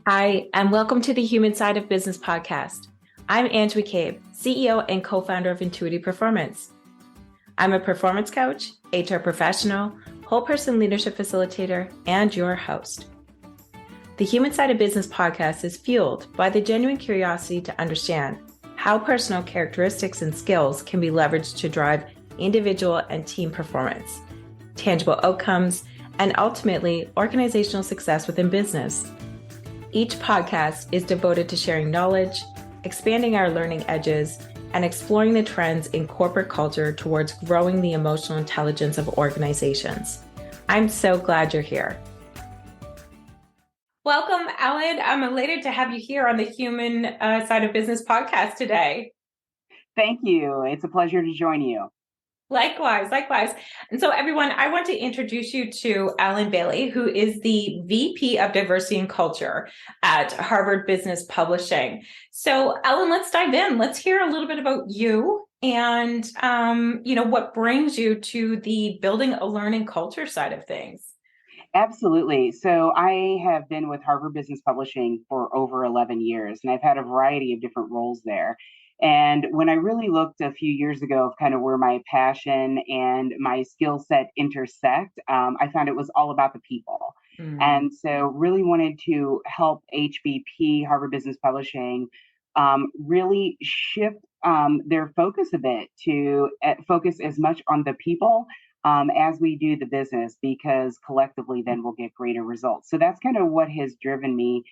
Hi, and welcome to the Human Side of Business podcast. I'm Ange MacCabe, CEO and co-founder of Intuitive Performance. I'm a performance coach, HR professional, whole person leadership facilitator, and your host. The Human Side of Business podcast is fueled by the genuine curiosity to understand how personal characteristics and skills can be leveraged to drive individual and team performance, tangible outcomes, and ultimately organizational success within business. Each podcast is devoted to sharing knowledge, expanding our learning edges, and exploring the trends in corporate culture towards growing the emotional intelligence of organizations. I'm so glad you're here. Welcome, Alan. I'm elated to have you here on the Human Side of Business podcast today. Thank you. It's a pleasure to join you. Likewise. And so everyone, I want to introduce you to Alan Bailey, who is the VP of Diversity and Culture at Harvard Business Publishing. So Alan, let's dive in. Let's hear a little bit about you and, what brings you to the building a learning culture side of things. Absolutely. So I have been with Harvard Business Publishing for over 11 years, and I've had a variety of different roles there. And when I really looked a few years ago of kind of where my passion and my skill set intersect, I found it was all about the people. And so really wanted to help HBP, Harvard Business Publishing, really shift their focus a bit to focus as much on the people as we do the business, because collectively then we'll get greater results. So that's kind of what has driven me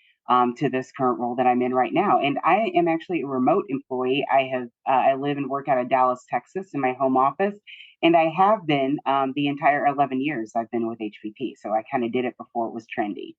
to this current role that I'm in right now. And I am actually a remote employee. I live and work out of Dallas, Texas in my home office. And I have been the entire 11 years I've been with HBP. So I kind of did it before it was trendy.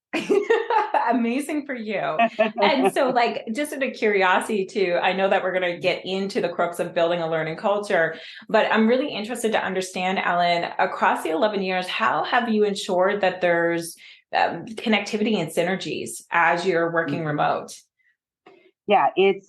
Amazing for you. And so just out of curiosity too, I know that we're going to get into the crux of building a learning culture, but I'm really interested to understand, Alan, across the 11 years, how have you ensured that there's connectivity and synergies as you're working remote? Yeah, it's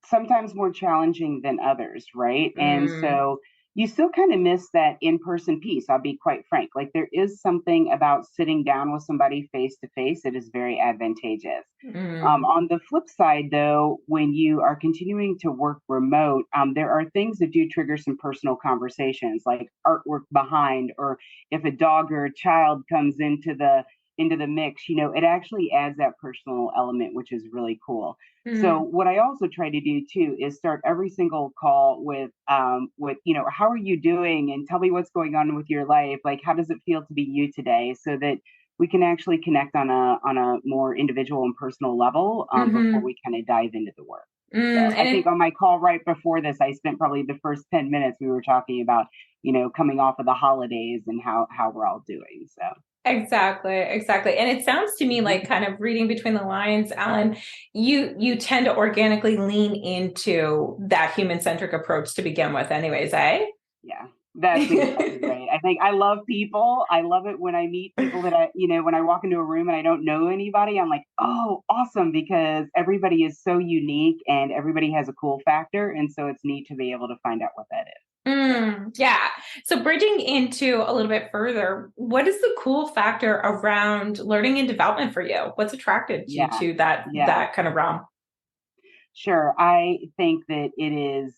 sometimes more challenging than others, right? And so you still kind of miss that in-person piece. I'll be quite frank. Like, there is something about sitting down with somebody face to face that is very advantageous. On the flip side, though, when you are continuing to work remote, there are things that do trigger some personal conversations, like artwork behind, or if a dog or a child comes into the mix, it actually adds that personal element, which is really cool. So what I also try to do too is start every single call with how are you doing, and tell me what's going on with your life. Like, how does it feel to be you today, so that we can actually connect on a more individual and personal level before we kind of dive into the work. So I think on my call right before this, I spent probably the first 10 minutes we were talking about, coming off of the holidays and how we're all doing. So. Exactly. And it sounds to me like, kind of reading between the lines, Alan, you tend to organically lean into that human-centric approach to begin with anyways, eh? Yeah, that's exactly right. I think I love people. I love it when I meet people that when I walk into a room and I don't know anybody, I'm like, oh, awesome, because everybody is so unique and everybody has a cool factor. And so it's neat to be able to find out what that is. Yeah. So bridging into a little bit further, what is the cool factor around learning and development for you? What's attracted you to that kind of realm? Sure. I think that it is,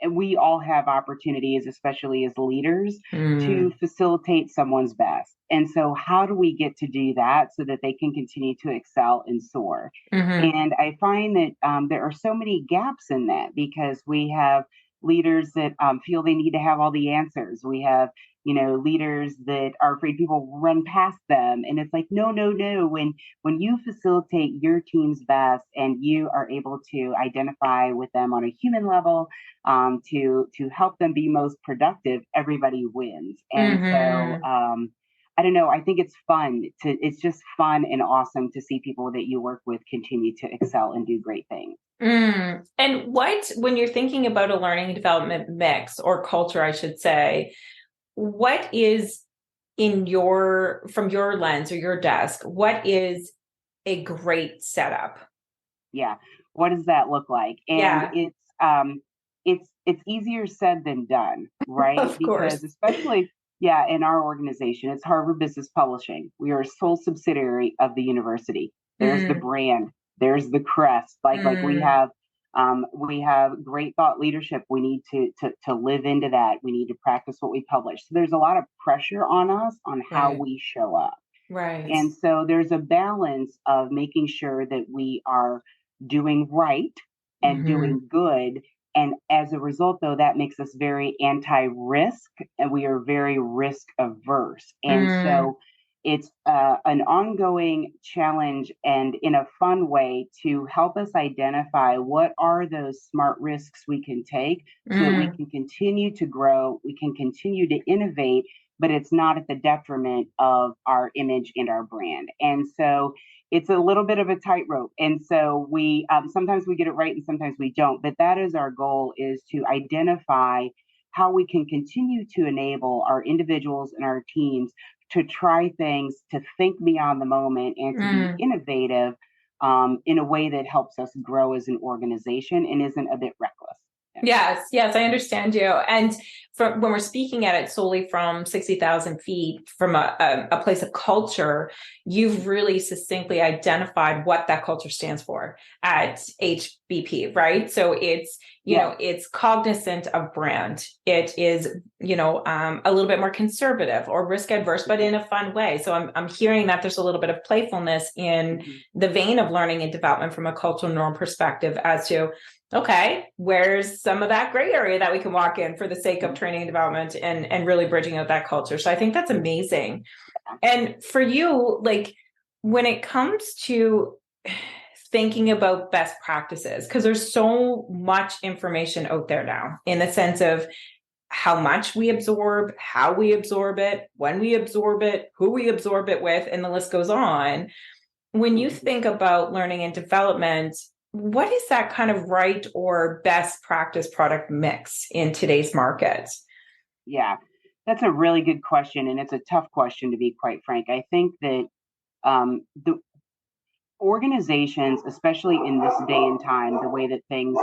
we all have opportunities, especially as leaders, to facilitate someone's best. And so how do we get to do that so that they can continue to excel and soar? And I find that there are so many gaps in that, because we have leaders that feel they need to have all the answers. We have leaders that are afraid people will run past them. And it's like, no. When you facilitate your team's best and you are able to identify with them on a human level, to help them be most productive, everybody wins. And so I don't know. I think it's just fun and awesome to see people that you work with continue to excel and do great things. And when you're thinking about a learning and development mix, or culture, I should say, what is from your lens or your desk, what is a great setup? Yeah. What does that look like? And it's easier said than done, right? Of course. Because especially, in our organization, it's Harvard Business Publishing. We are a sole subsidiary of the university. there's the brand, there's the crest. Like we have great thought leadership. We need to live into that. We need to practice what we publish. So there's a lot of pressure on us on how Right. we show up. Right. And so there's a balance of making sure that we are doing right and doing good. And as a result, though, that makes us very anti-risk, and we are very risk averse. And so it's an ongoing challenge, and in a fun way, to help us identify what are those smart risks we can take so that we can continue to grow, we can continue to innovate, but it's not at the detriment of our image and our brand. And so it's a little bit of a tightrope. And so we sometimes we get it right and sometimes we don't. But that is our goal, is to identify how we can continue to enable our individuals and our teams to try things, to think beyond the moment, and to be innovative in a way that helps us grow as an organization and isn't a bit reckless. Yes, I understand you. And when we're speaking at it solely from 60,000 feet, from a place of culture, you've really succinctly identified what that culture stands for at HBP, right? So it's, you know, it's cognizant of brand. It is, a little bit more conservative or risk adverse, but in a fun way. So I'm hearing that there's a little bit of playfulness in the vein of learning and development from a cultural norm perspective as to, okay, where's some of that gray area that we can walk in for the sake of training and development and really bridging out that culture. So I think that's amazing. And for you, like when it comes to thinking about best practices, because there's so much information out there now in the sense of how much we absorb, how we absorb it, when we absorb it, who we absorb it with, and the list goes on. When you think about learning and development, what is that kind of right or best practice product mix in today's market? Yeah, that's a really good question. And it's a tough question, to be quite frank. I think that the organizations, especially in this day and time, the way that things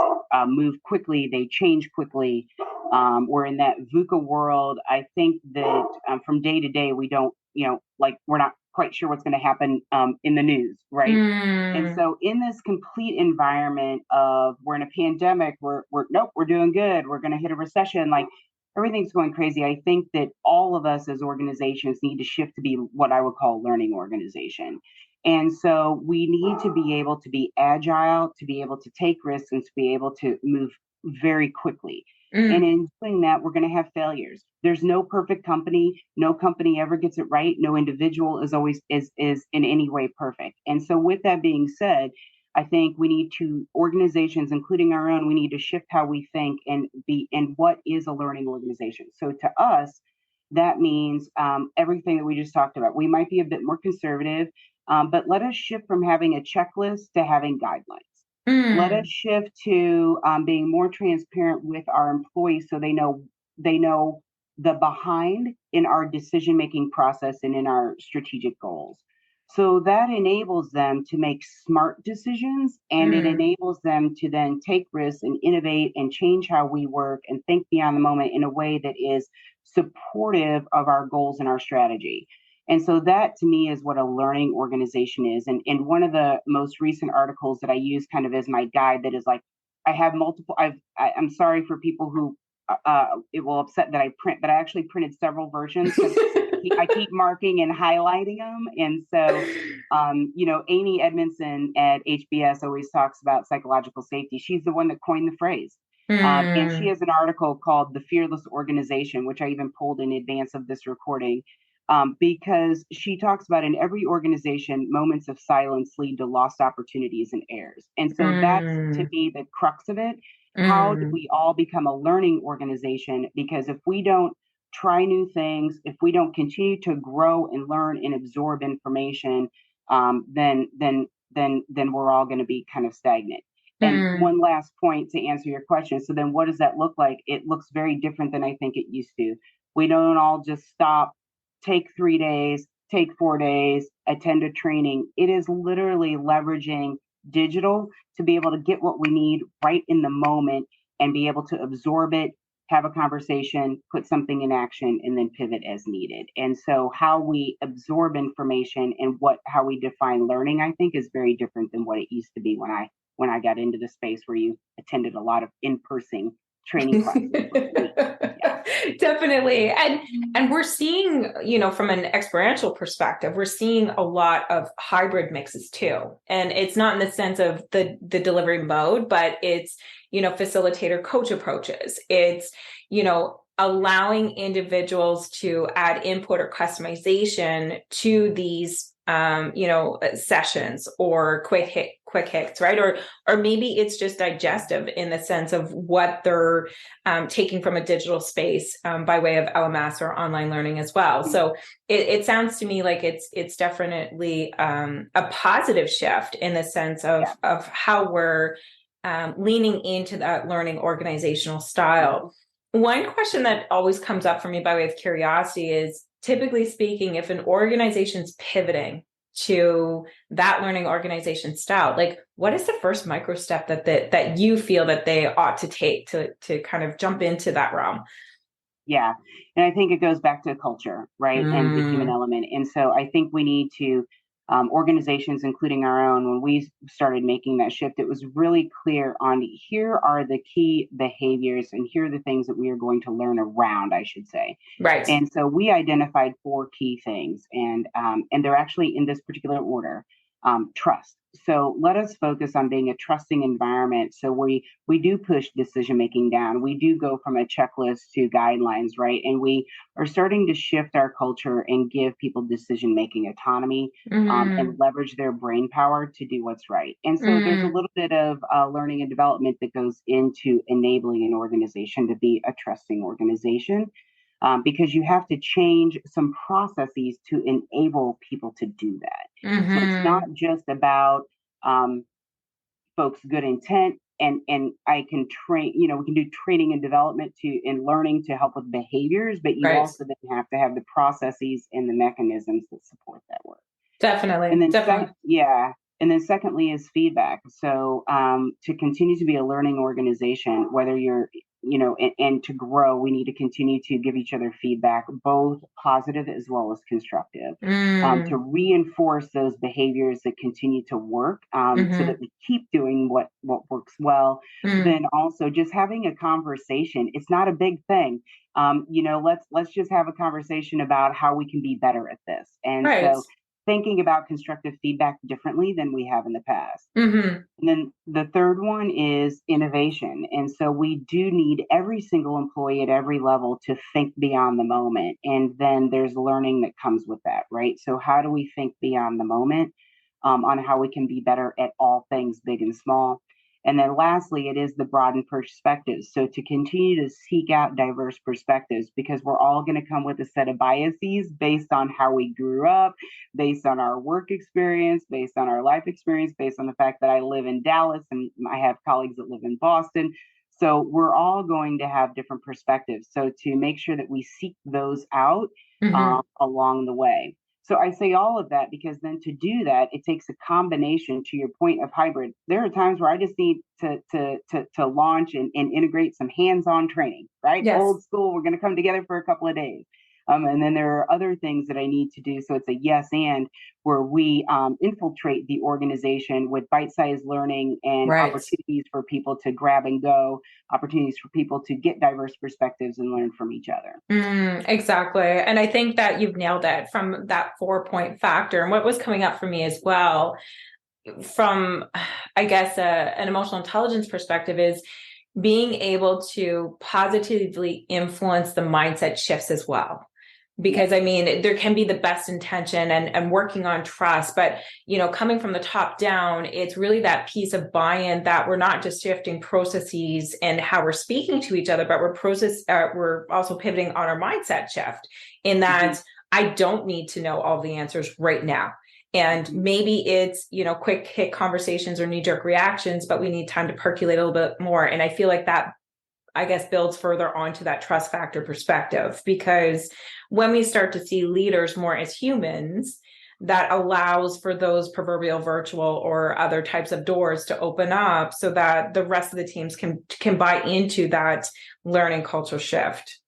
move quickly, they change quickly. We're in that VUCA world. I think that from day to day, we don't, we're not quite sure what's going to happen in the news, right? And so in this complete environment of we're in a pandemic, we're doing good, we're going to hit a recession, like everything's going crazy. I think that all of us as organizations need to shift to be what I would call a learning organization. And so we need to be able to be agile, to be able to take risks, and to be able to move very quickly. And in doing that, we're going to have failures. There's no perfect company. No company ever gets it right. No individual is always is in any way perfect. And so with that being said, I think we need to, organizations, including our own, we need to shift how we think and what is a learning organization. So to us, that means everything that we just talked about. We might be a bit more conservative, but let us shift from having a checklist to having guidelines. Let us shift to being more transparent with our employees so they know the behind in our decision-making process and in our strategic goals. So that enables them to make smart decisions, and it enables them to then take risks and innovate and change how we work and think beyond the moment in a way that is supportive of our goals and our strategy. And so that to me is what a learning organization is. And one of the most recent articles that I use kind of as my guide, that is like, I have multiple, I'm sorry for people who it will upset that I print, but I actually printed several versions because I keep marking and highlighting them. And so, Amy Edmondson at HBS always talks about psychological safety. She's the one that coined the phrase. And she has an article called The Fearless Organization, which I even pulled in advance of this recording. Because she talks about in every organization, moments of silence lead to lost opportunities and errors. And so that's, to me, the crux of it. How do we all become a learning organization? Because if we don't try new things, if we don't continue to grow and learn and absorb information, then we're all going to be kind of stagnant. And one last point to answer your question. So then what does that look like? It looks very different than I think it used to. We don't all just stop, take 3 days, take 4 days, attend a training. It is literally leveraging digital to be able to get what we need right in the moment and be able to absorb it, have a conversation, put something in action, and then pivot as needed. And so how we absorb information and how we define learning, I think, is very different than what it used to be when I got into the space where you attended a lot of in-person training classes. Yeah. Definitely. And we're seeing, from an experiential perspective, we're seeing a lot of hybrid mixes too. And it's not in the sense of the delivery mode, but it's, facilitator coach approaches. It's, allowing individuals to add input or customization to these sessions or quick hits, right? Or maybe it's just digestive in the sense of what they're taking from a digital space by way of LMS or online learning as well. So it sounds to me like it's definitely a positive shift in the sense of how we're leaning into that learning organizational style. One question that always comes up for me by way of curiosity is, typically speaking, if an organization's pivoting to that learning organization style, like what is the first micro step that you feel that they ought to take to kind of jump into that realm? Yeah. And I think it goes back to culture, right? And the human element. And so I think we need to, organizations, including our own, when we started making that shift, it was really clear on here are the key behaviors and here are the things that we are going to learn around, I should say. Right. And so we identified 4 key things, and they're actually in this particular order. Trust. So let us focus on being a trusting environment. So we do push decision making down. We do go from a checklist to guidelines, right? And we are starting to shift our culture and give people decision making autonomy and leverage their brain power to do what's right. And so there's a little bit of learning and development that goes into enabling an organization to be a trusting organization. Because you have to change some processes to enable people to do that. So it's not just about folks' good intent, and I can train, we can do training and development in learning to help with behaviors, but you also then have to have the processes and the mechanisms that support that work. Definitely. And then and then secondly is feedback. So to continue to be a learning organization, whether you're, and to grow, we need to continue to give each other feedback, both positive as well as constructive, to reinforce those behaviors that continue to work, so that we keep doing what works well. Then also just having a conversation. It's not a big thing. Let's just have a conversation about how we can be better at this. And so thinking about constructive feedback differently than we have in the past. And then the third one is innovation. And so we do need every single employee at every level to think beyond the moment. And then there's learning that comes with that, right? So how do we think beyond the moment on how we can be better at all things big and small? And then lastly, it is the broadened perspectives. So to continue to seek out diverse perspectives, because we're all going to come with a set of biases based on how we grew up, based on our work experience, based on our life experience, based on the fact that I live in Dallas and I have colleagues that live in Boston. So we're all going to have different perspectives. So to make sure that we seek those out along the way. So I say all of that because then to do that, it takes a combination, to your point, of hybrid. There are times where I just need to launch and integrate some hands-on training, right? Yes. Old school, we're going to come together for a couple of days. And then there are other things that I need to do. So it's a yes and, where we infiltrate the organization with bite-sized learning and opportunities for people to grab and go, opportunities for people to get diverse perspectives and learn from each other. Exactly. And I think that you've nailed it from that 4-point factor. And what was coming up for me as well from, I guess, an emotional intelligence perspective is being able to positively influence the mindset shifts as well. Because I mean, there can be the best intention and working on trust, but, coming from the top down, it's really that piece of buy-in that we're not just shifting processes and how we're speaking to each other, but we're also pivoting on our mindset shift in that I don't need to know all the answers right now. And maybe it's, quick hit conversations or knee-jerk reactions, but we need time to percolate a little bit more. And I feel like that, I guess, builds further onto that trust factor perspective, because when we start to see leaders more as humans, that allows for those proverbial virtual or other types of doors to open up so that the rest of the teams can buy into that learning culture shift.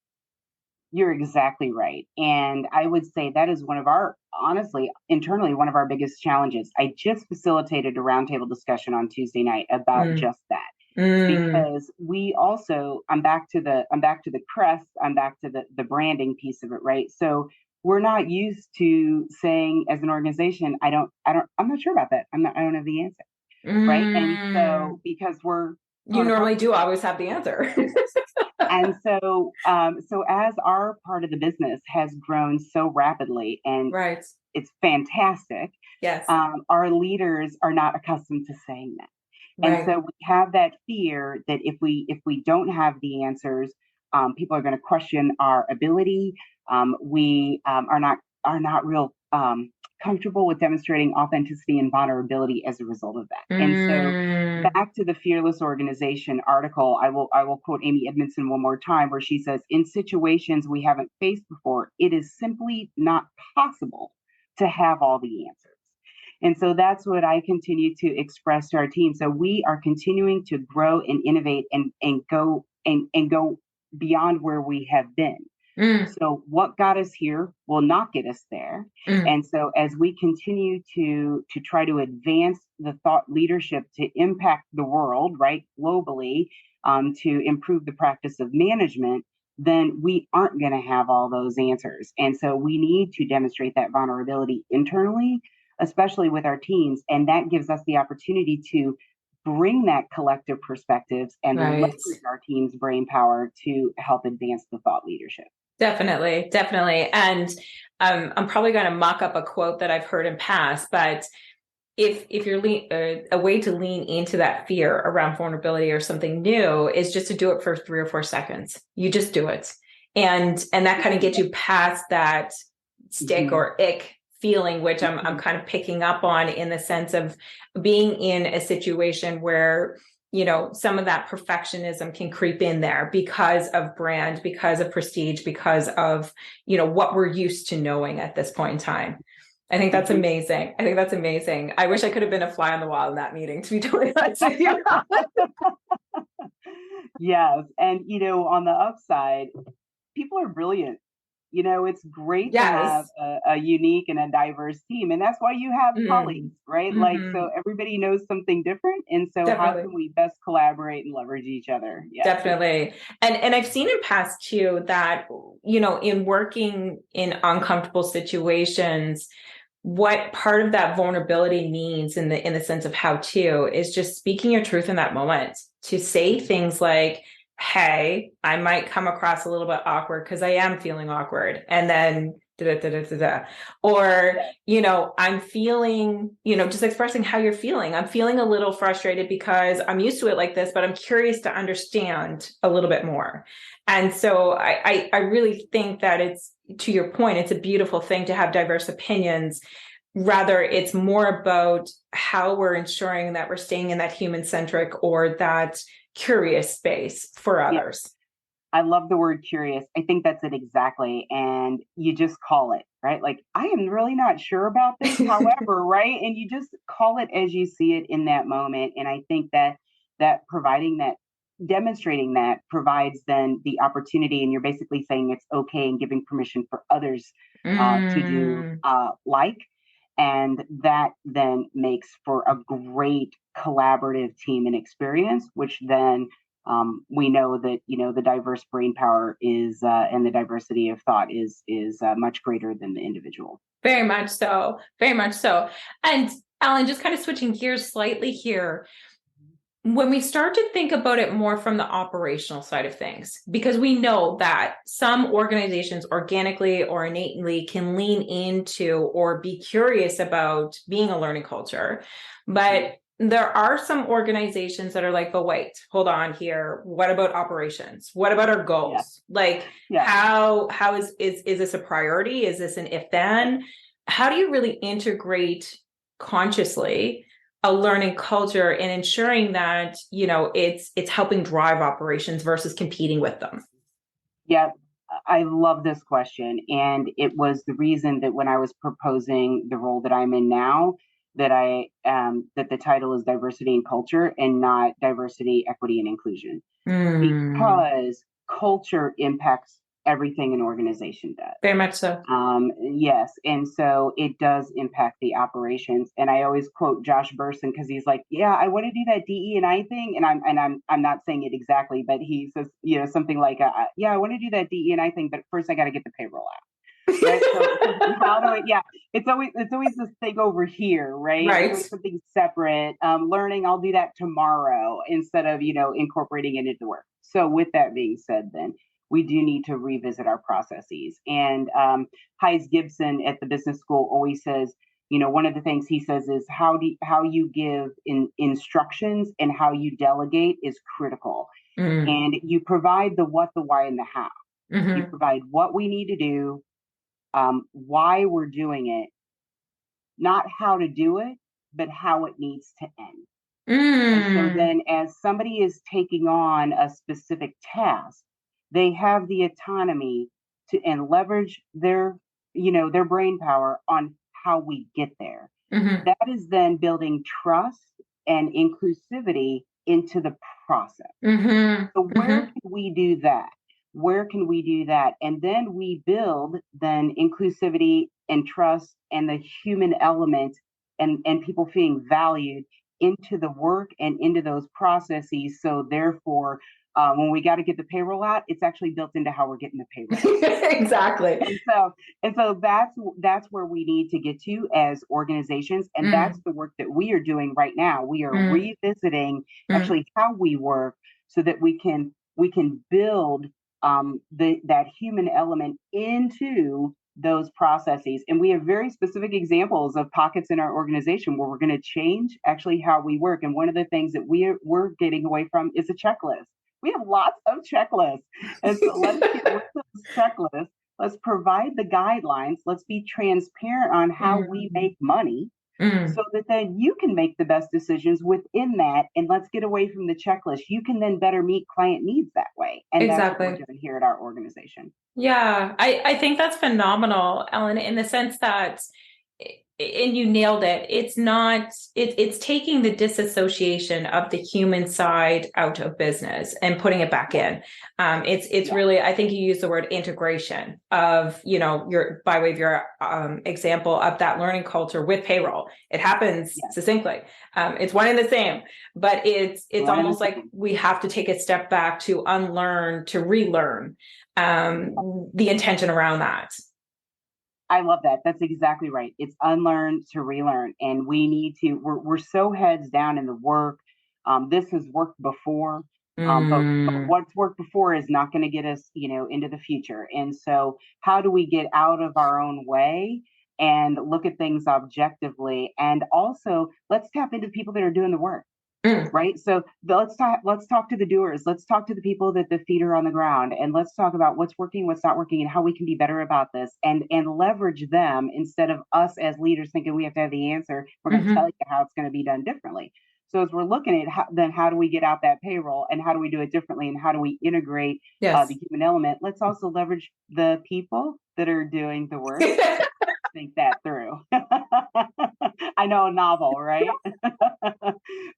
You're exactly right. And I would say that is one of our, honestly, internally, one of our biggest challenges. I just facilitated a roundtable discussion on Tuesday night about just that. Because we also, I'm back to the crest, I'm back to the branding piece of it, right? So we're not used to saying as an organization, I'm not sure about that. I don't have the answer. Right. And so because you normally do always have the answer. And so as our part of the business has grown so rapidly, and right, it's fantastic. Yes. Our leaders are not accustomed to saying that. Right. And so we have that fear that if we don't have the answers, people are going to question our ability. We are not real comfortable with demonstrating authenticity and vulnerability as a result of that. And so back to the Fearless Organization article, I will quote Amy Edmondson one more time, where she says, in situations we haven't faced before, it is simply not possible to have all the answers. And so that's what I continue to express to our team. So we are continuing to grow and innovate and go beyond where we have been. So what got us here will not get us there. And so as we continue to try to advance the thought leadership to impact the world, right, globally, to improve the practice of management, then we aren't going to have all those answers. And so we need to demonstrate that vulnerability internally, especially with our teams. And that gives us the opportunity to bring that collective perspectives and leverage our team's brain power to help advance the thought leadership. Definitely. And I'm probably going to mock up a quote that I've heard in past, but if you're a way to lean into that fear around vulnerability or something new is just to do it for 3 or 4 seconds. You just do it. And that kind of gets you past that stick or ick feeling, which I'm kind of picking up on in the sense of being in a situation where, you know, some of that perfectionism can creep in there because of brand, because of prestige, because of, you know, what we're used to knowing at this point in time. I think that's amazing. I wish I could have been a fly on the wall in that meeting, to be totally honest with you. Yes. And, you know, on the upside, people are brilliant. You know, it's great to have a unique and a diverse team. And that's why you have colleagues, right? Like, so everybody knows something different. And so how can we best collaborate and leverage each other? Yeah. Definitely. And I've seen in past too that, you know, in working in uncomfortable situations, what part of that vulnerability means in the sense of how to is just speaking your truth in that moment, to say things like, hey, I might come across a little bit awkward because I am feeling awkward. And then or, you know, I'm feeling, you know, just expressing how you're feeling. I'm feeling a little frustrated because I'm used to it like this, but I'm curious to understand a little bit more. And so I really think that it's, to your point, it's a beautiful thing to have diverse opinions. Rather, it's more about how we're ensuring that we're staying in that human-centric or that curious space for others. I love the word curious. I think that's it exactly. And you just call it, right? Like, I am really not sure about this, however, right? And you just call it as you see it in that moment. And I think that demonstrating that provides then the opportunity, and you're basically saying it's okay and giving permission for others to do like. And that then makes for a great collaborative team and experience, which then we know that, you know, the diverse brain power is and the diversity of thought is much greater than the individual. Very much so. And Alan, just kind of switching gears slightly here. When we start to think about it more from the operational side of things, because we know that some organizations organically or innately can lean into or be curious about being a learning culture, but there are some organizations that are like, but wait, hold on here. What about operations? What about our goals? How is this a priority? Is this an if then? How do you really integrate consciously a learning culture and ensuring that, you know, it's helping drive operations versus competing with them? Yeah, I love this question. And it was the reason that when I was proposing the role that I'm in now, that that the title is diversity and culture and not diversity, equity, and inclusion, Mm, because culture impacts everything an organization does. very much so. Yes, and so it does impact the operations. And I always quote Josh Burson because he's like, "Yeah, I want to do that DE and I thing," and I'm not saying it exactly, but he says, something like, "Yeah, I want to do that DE and I thing, but first I got to get the payroll out." Right. So how do I, yeah, it's always this thing over here, right? Right. Doing something separate, learning, I'll do that tomorrow instead of, incorporating it into work. So with that being said, then we do need to revisit our processes. And Heise Gibson at the business school always says, one of the things he says is how you give instructions and how you delegate is critical. Mm, And you provide the what, the why, and the how. You mm-hmm, provide what we need to do, why we're doing it, not how to do it, but how it needs to end. And so mm, then, as somebody is taking on a specific task, they have the autonomy to and leverage their brain power on how we get there. mm-hmm, That is then building trust and inclusivity into the process. mm-hmm, So where mm-hmm, can we do that? Where can we do that? And then we build then inclusivity and trust and the human element and people feeling valued into the work and into those processes. So therefore, when we got to get the payroll out, it's actually built into how we're getting the payroll. exactly. And so that's where we need to get to as organizations, and that's Mm, the work that we are doing right now. We are mm, revisiting mm. actually how we work so that we can build that human element into those processes. And we have very specific examples of pockets in our organization where we're going to change actually how we work. And one of the things that we're getting away from is a checklist. We have lots of checklists. And so let's get rid of those checklists. Let's provide the guidelines. Let's be transparent on how we Mm, make money mm. so that then you can make the best decisions within that. And let's get away from the checklist. You can then better meet client needs that way. And that's what we're Exactly. doing here at our organization. Yeah, I think that's phenomenal, Ellen, in the sense that, and you nailed it. It's not, it's taking the disassociation of the human side out of business and putting it back Yeah. in. It's Yeah. really, I think you use the word integration of, your, by way of your example of that learning culture with payroll. It happens Yeah. succinctly. It's one and the same, but it's One and the almost like same. we have to take a step back to unlearn, to relearn the intention around that. I love that. That's exactly right. It's unlearn to relearn. And we need to, we're so heads down in the work. This has worked before. But Mm, what's worked before is not going to get us, into the future. And so how do we get out of our own way and look at things objectively? And also let's tap into people that are doing the work. mm, Right. So let's talk to the doers. Let's talk to the people that the feet are on the ground, and let's talk about what's working, what's not working, and how we can be better about this, and leverage them instead of us as leaders thinking we have to have the answer. We're going to tell mm-hmm. you how it's going to be done differently. So as we're looking at how do we get out that payroll, and how do we do it differently, and how do we integrate Yes. the human element? Let's also leverage the people that are doing the work. Think that through. I know, a novel, right?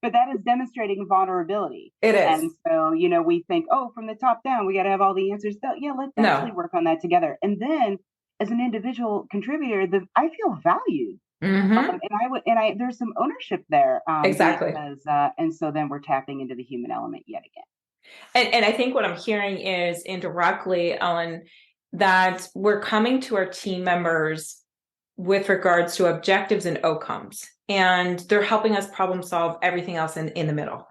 But that is demonstrating vulnerability. It is. And so, we think, oh, from the top down, we got to have all the answers. So, yeah, let's actually No. work on that together. And then, as an individual contributor, I feel valued. Mm-hmm. There's some ownership there, Exactly. and so then we're tapping into the human element yet again. And I think what I'm hearing is indirectly, Ellen, that we're coming to our team members with regards to objectives and outcomes, and they're helping us problem solve everything else in the middle.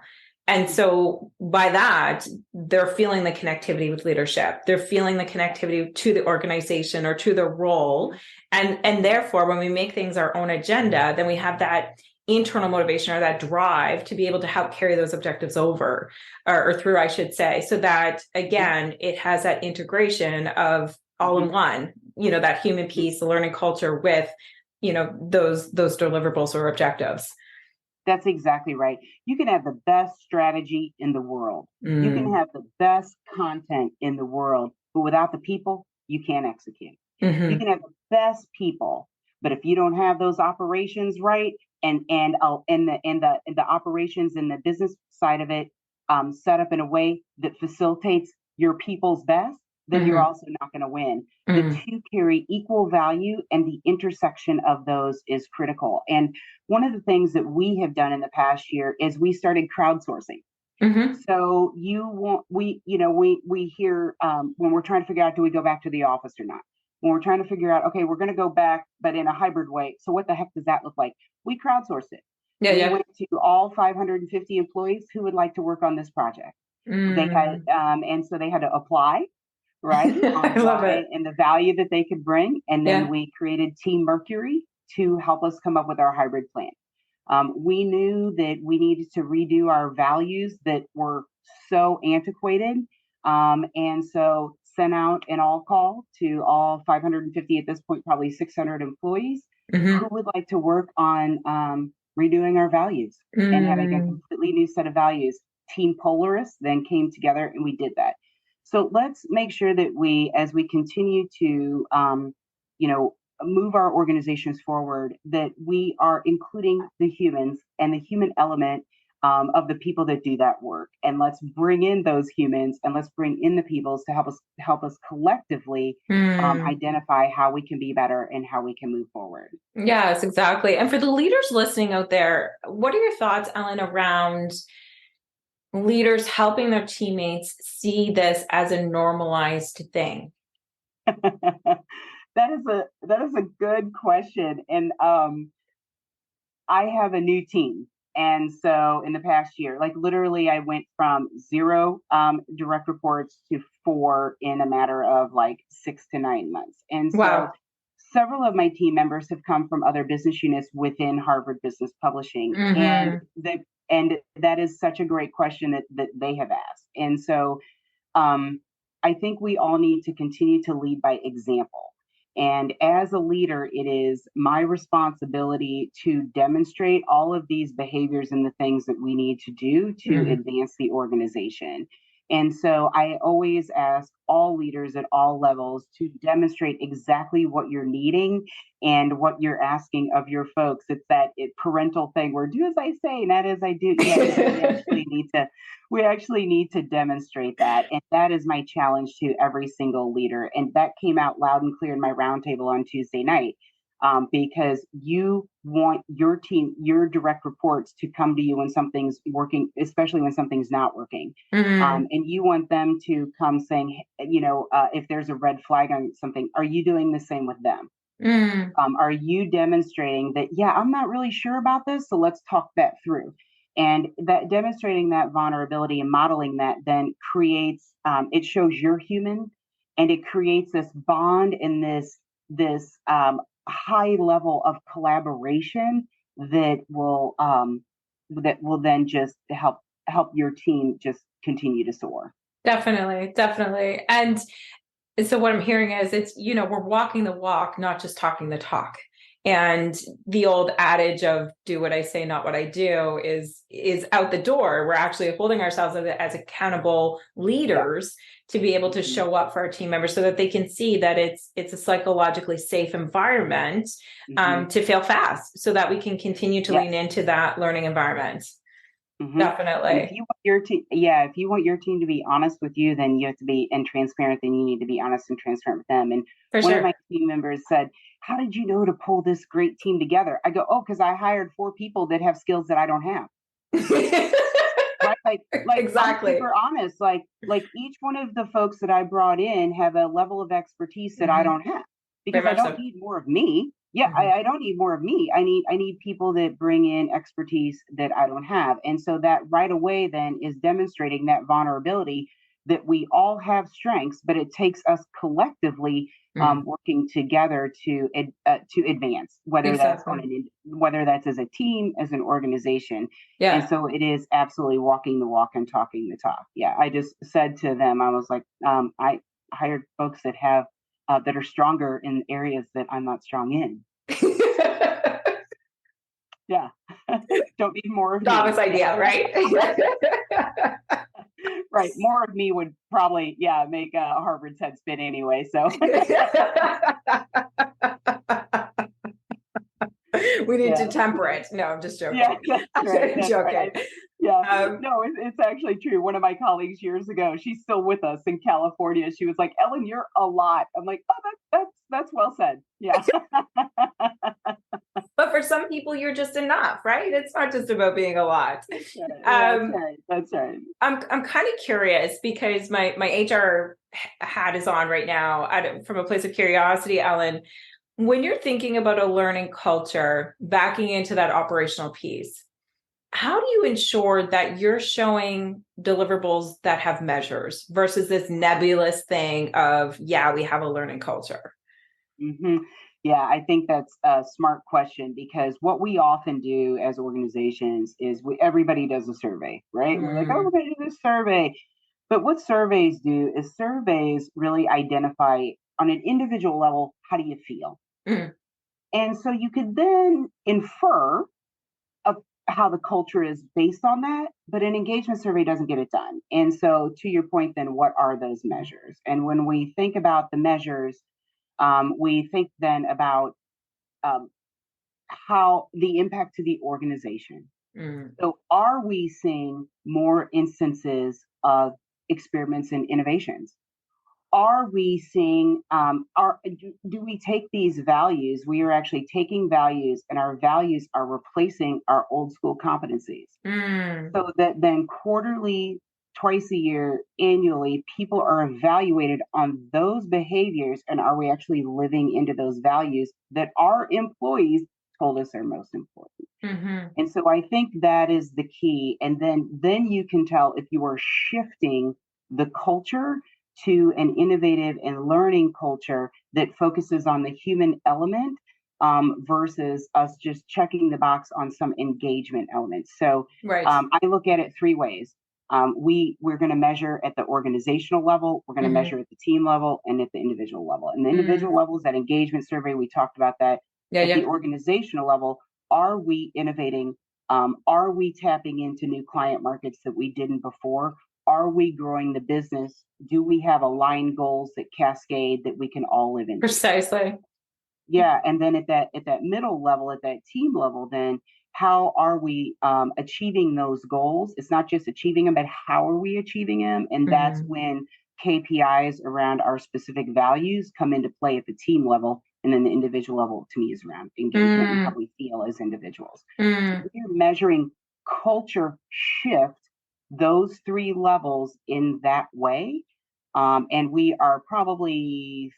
And so by that, they're feeling the connectivity with leadership. They're feeling the connectivity to the organization or to the role. And therefore, when we make things our own agenda, then we have that internal motivation or that drive to be able to help carry those objectives over or through, I should say, so that again, it has that integration of all in Mhm. one, that human piece, the learning culture with, those deliverables or objectives. That's exactly right. You can have the best strategy in the world. You can Mm, have the best content in the world. but without the people, you can't execute. You Mm-hmm. can have the best people, but if you don't have those operations right, and the operations and the business side of it set up in a way that facilitates your people's best, then you're Mm-hmm. also not going to win. The Mm-hmm. two carry equal value, and the intersection of those is critical. And one of the things that we have done in the past year is we started crowdsourcing. Mm-hmm. So we hear when we're trying to figure out, do we go back to the office or not? When we're trying to figure out, okay, we're going to go back, but in a hybrid way. So what the heck does that look like? We crowdsourced it. Yeah, We yeah. went to all 550 employees who would like to work on this project. They had, Mm. and so they had to apply, right, I on love why it. and the value that they could bring. And then Yeah. we created Team Mercury to help us come up with our hybrid plan. We knew that we needed to redo our values that were so antiquated. And so sent out an all call to all 550, at this point, probably 600 employees who Mm-hmm. would like to work on redoing our values and having a Mm. completely new set of values. Team Polaris then came together and we did that. So let's make sure that we, as we continue to, you know, move our organizations forward, that we are including the humans and the human element of the people that do that work. And let's bring in those humans and let's bring in the peoples to help us collectively Mm. identify how we can be better and how we can move forward. Yes, exactly. And for the leaders listening out there, what are your thoughts, Ellen, around leaders helping their teammates see this as a normalized thing? That is a good question, and I have a new team. And so in the past year, like literally, I went from zero direct reports to four in a matter of like 6 to 9 months. And so Wow. several of my team members have come from other business units within Harvard Business Publishing. And Mm-hmm. that is such a great question that they have asked. And so um, I think we all need to continue to lead by example. And as a leader, it is my responsibility to demonstrate all of these behaviors and the things that we need to do to Mm-hmm. advance the organization. And so I always ask all leaders at all levels to demonstrate exactly what you're needing and what you're asking of your folks. It's that parental thing where do as I say, not as I do. Yes, we actually need to demonstrate that. And that is my challenge to every single leader. And that came out loud and clear in my roundtable on Tuesday night. Because you want your team, your direct reports to come to you when something's working, especially when something's not working. Mm-hmm. And you want them to come saying, if there's a red flag on something, are you doing the same with them? Mm-hmm. Are you demonstrating that, yeah, I'm not really sure about this, so let's talk that through. And that demonstrating that vulnerability and modeling that then creates, it shows you're human, and it creates this bond and this high level of collaboration that will then just help your team just continue to soar. Definitely, definitely. And so what I'm hearing is we're walking the walk, not just talking the talk. And the old adage of do what I say, not what I do is out the door. We're actually holding ourselves as accountable Yeah. leaders to be able to Mm-hmm. show up for our team members so that they can see that it's a psychologically safe environment Mm-hmm. to fail fast so that we can continue to lean Yes. into that learning environment. Mm-hmm. And if Definitely. you want your team, if you want your team to be honest with you, then you have to be and transparent. Then you need to be honest and transparent with them. And For one of sure. my team members said, "How did you know to pull this great team together?" I go, "Oh, because I hired 4 people that have skills that I don't have." Right? Like I'm Exactly. super honest. Like each one of the folks that I brought in have a level of expertise that I Mm-hmm. don't have Very because I much don't so. need more of me. Yeah, Mm-hmm. I don't need more of me. I need people that bring in expertise that I don't have. And so that right away then is demonstrating that vulnerability that we all have strengths, but it takes us collectively Mm-hmm. working together to advance, Exactly. whether that's as a team, as an organization. And Yeah. so it is absolutely walking the walk and talking the talk. Yeah, I just said to them, I was like, I hired folks that are stronger in areas that I'm not strong in. Yeah, don't need more of Thomas me. idea, right? Right. More of me would probably, make Harvard's head spin anyway. So we need yeah, to temper it. No, I'm just joking. yeah, that's right. I'm That's joking. right. Yeah, Um, no, it's actually true. One of my colleagues years ago, she's still with us in California. She was like, "Ellen, you're a lot." I'm like, "Oh, that's well said." Yeah, but for some people, you're just enough, right? It's not just about being a lot. that's right. That's right. I'm kind of curious because my HR hat is on right now from a place of curiosity, Ellen. When you're thinking about a learning culture, backing into that operational piece, how do you ensure that you're showing deliverables that have measures versus this nebulous thing of, yeah, we have a learning culture? hmm Yeah, I think that's a smart question because what we often do as organizations is everybody does a survey, right? We're like, oh, we're Mm, going to do this survey. But what surveys do is surveys really identify on an individual level, how do you feel? mm, And so you could then infer of how the culture is based on that, but an engagement survey doesn't get it done. And so, to your point, then what are those measures? And when we think about the measures, we think then about um, how the impact to the organization. mm. So, are we seeing more instances of experiments and innovations? Are we seeing do we take these values, we are actually taking values and our values are replacing our old school competencies, Mm. so that then quarterly, twice a year, annually, people are evaluated on those behaviors, and are we actually living into those values that our employees told us are most important. Hmm. And so I think that is the key. And then you can tell if you are shifting the culture to an innovative and learning culture that focuses on the human element, versus us just checking the box on some engagement element. So Right. I look at it three ways. We're going to measure at the organizational level, we're going to Hmm. measure at the team level, and at the individual level. And the individual Mm. level is that engagement survey. We talked about that. Yeah, At the yeah. organizational level, are we innovating? Are we tapping into new client markets that we didn't before? Are we growing the business? Do we have aligned goals that cascade that we can all live into? Precisely. Yeah, and then at that middle level, at that team level, then how are we achieving those goals? It's not just achieving them, but how are we achieving them? And that's Mm. when KPIs around our specific values come into play at the team level. And then the individual level, to me, is around engagement and how Mm. we feel as individuals. So Mm. if you're measuring culture shift, those three levels in that way, and we are probably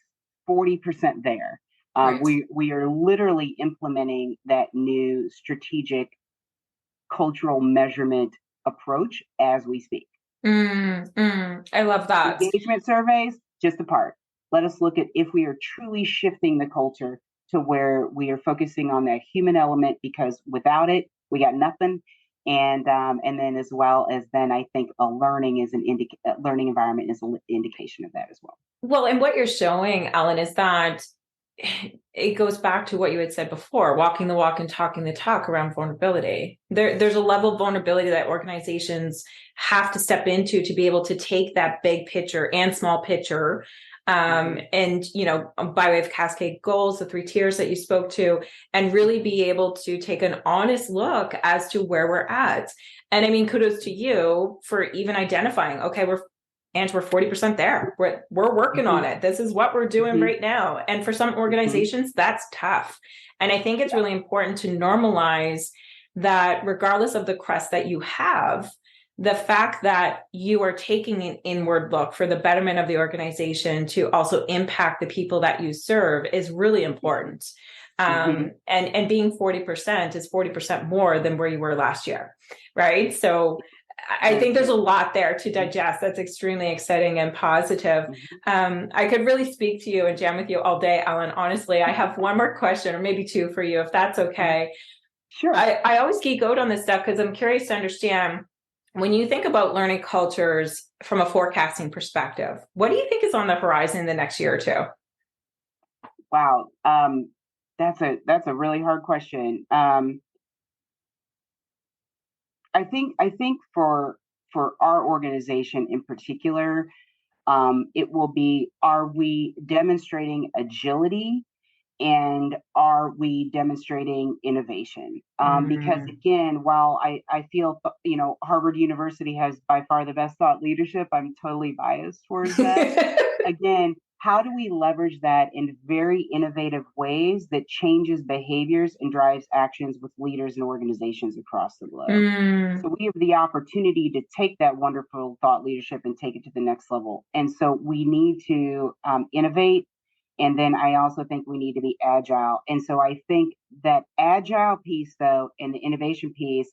40% there. Right. We are literally implementing that new strategic cultural measurement approach as we speak. Mm. Mm. I love that. Engagement surveys, just a part. Let us look at if we are truly shifting the culture to where we are focusing on that human element, because without it, we got nothing. And then as well as then I think a learning is learning environment is an indication of that as well. Well, and what you're showing, Ellen, is that it goes back to what you had said before, walking the walk and talking the talk around vulnerability. There's a level of vulnerability that organizations have to step into to be able to take that big picture and small picture. And, by way of cascade goals, the three tiers that you spoke to, and really be able to take an honest look as to where we're at. And I mean, kudos to you for even identifying, okay, we're 40% there. We're working on Mm-hmm. it. This is what we're doing Mm-hmm. right now. And for some Mm-hmm. organizations, that's tough. And I think it's really important to normalize that regardless of the crest that you have, the fact that you are taking an inward look for the betterment of the organization to also impact the people that you serve is really important. Mm-hmm. And being 40% is 40% more than where you were last year, right? So I think there's a Absolutely. lot there to digest. That's extremely exciting and positive. Mm-hmm. I could really speak to you and jam with you all day, Ellen. Honestly, I have one more question or maybe two for you, if that's okay. Sure. I always geek out on this stuff because I'm curious to understand when you think about learning cultures from a forecasting perspective, what do you think is on the horizon in the next year or two? Wow. That's a really hard question. I think for for our organization in particular, it will be, are we demonstrating agility and are we demonstrating innovation? Because again, while I feel, Harvard University has by far the best thought leadership, I'm totally biased towards that. Again, how do we leverage that in very innovative ways that changes behaviors and drives actions with leaders and organizations across the globe? So we have the opportunity to take that wonderful thought leadership and take it to the next level. And so we need to innovate. And then I also think we need to be agile. And so I think that agile piece, though, and the innovation piece,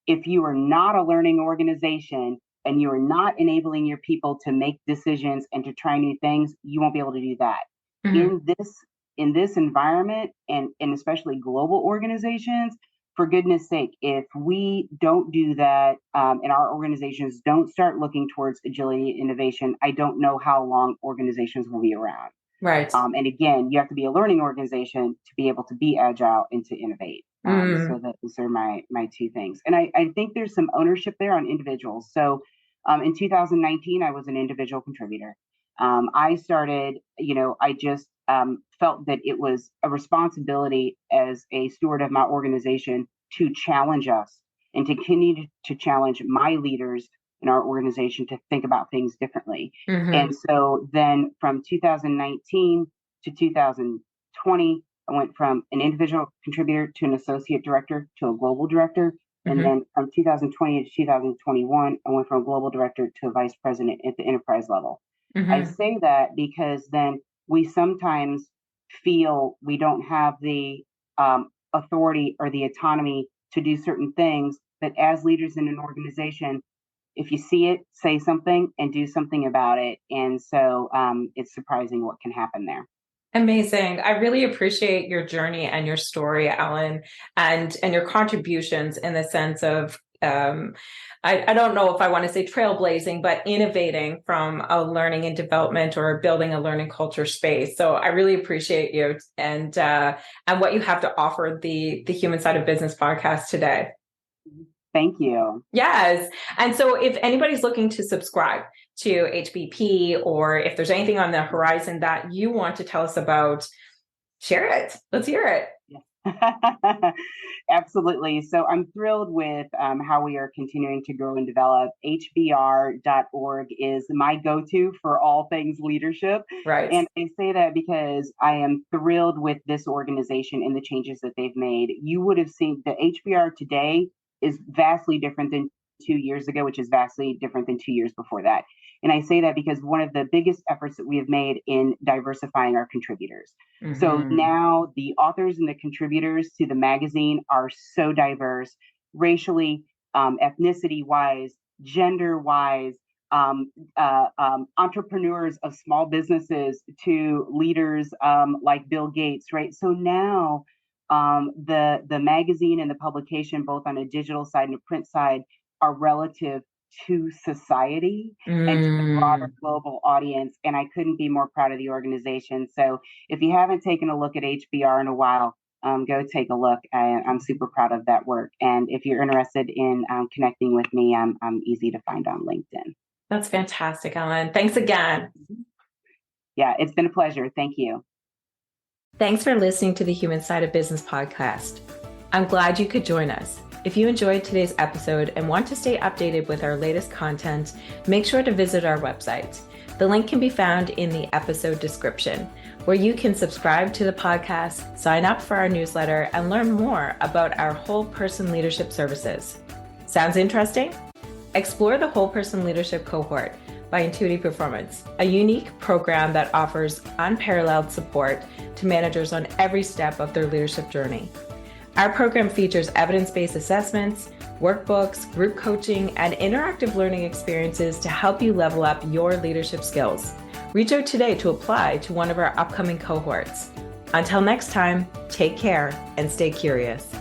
if you are not a learning organization and you are not enabling your people to make decisions and to try new things, you won't be able to do that. In this environment, and especially global organizations, for goodness sake, if we don't do that, and our organizations don't start looking towards agility and innovation, I don't know how long organizations will be around. Right. And again, you have to be a learning organization to be able to be agile and to innovate. So those are my two things. And I think there's some ownership there on individuals. So in 2019, I was an individual contributor. I started, I just felt that it was a responsibility as a steward of my organization to challenge us and to continue to challenge my leaders in our organization to think about things differently. And so then from 2019 to 2020, I went from an individual contributor to an associate director to a global director. And then from 2020 to 2021, I went from a global director to a vice president at the enterprise level. I say that because then we sometimes feel we don't have the authority or the autonomy to do certain things. But as leaders in an organization, if you see it, say something and do something about it. And so it's surprising what can happen there. Amazing. I really appreciate your journey and your story, Ellen, and your contributions in the sense of, I don't know if I want to say trailblazing, but innovating from a learning and development or building a learning culture space. So I really appreciate you and what you have to offer the Human Side of Business podcast today. Thank you. Yes. And so if anybody's looking to subscribe to HBP, or if there's anything on the horizon that you want to tell us about, share it. Let's hear it. Yeah. Absolutely. So I'm thrilled with how we are continuing to grow and develop. HBR.org is my go-to for all things leadership. Right. And I say that because I am thrilled with this organization and the changes that they've made. You would have seen the HBR today is vastly different than 2 years ago, which is vastly different than 2 years before that. And I say that because one of the biggest efforts that we have made in diversifying our contributors. So now the authors and the contributors to the magazine are so diverse, racially, ethnicity-wise, gender-wise, entrepreneurs of small businesses to leaders like Bill Gates, right? So now the magazine and the publication, both on a digital side and a print side, are relative to society and to the broader global audience. And I couldn't be more proud of the organization. So if you haven't taken a look at HBR in a while, go take a look. I'm super proud of that work. And if you're interested in connecting with me, I'm easy to find on LinkedIn. That's fantastic, Ellen. Thanks again. Yeah, it's been a pleasure. Thank you. Thanks for listening to the Human Side of Business podcast. I'm glad you could join us. If you enjoyed today's episode and want to stay updated with our latest content, make sure to visit our website. The link can be found in the episode description, where you can subscribe to the podcast, sign up for our newsletter, and learn more about our whole person leadership services. Sounds interesting? Explore the Whole Person Leadership Cohort by Intuity Performance, a unique program that offers unparalleled support to managers on every step of their leadership journey. Our program features evidence-based assessments, workbooks, group coaching, and interactive learning experiences to help you level up your leadership skills. Reach out today to apply to one of our upcoming cohorts. Until next time, take care and stay curious.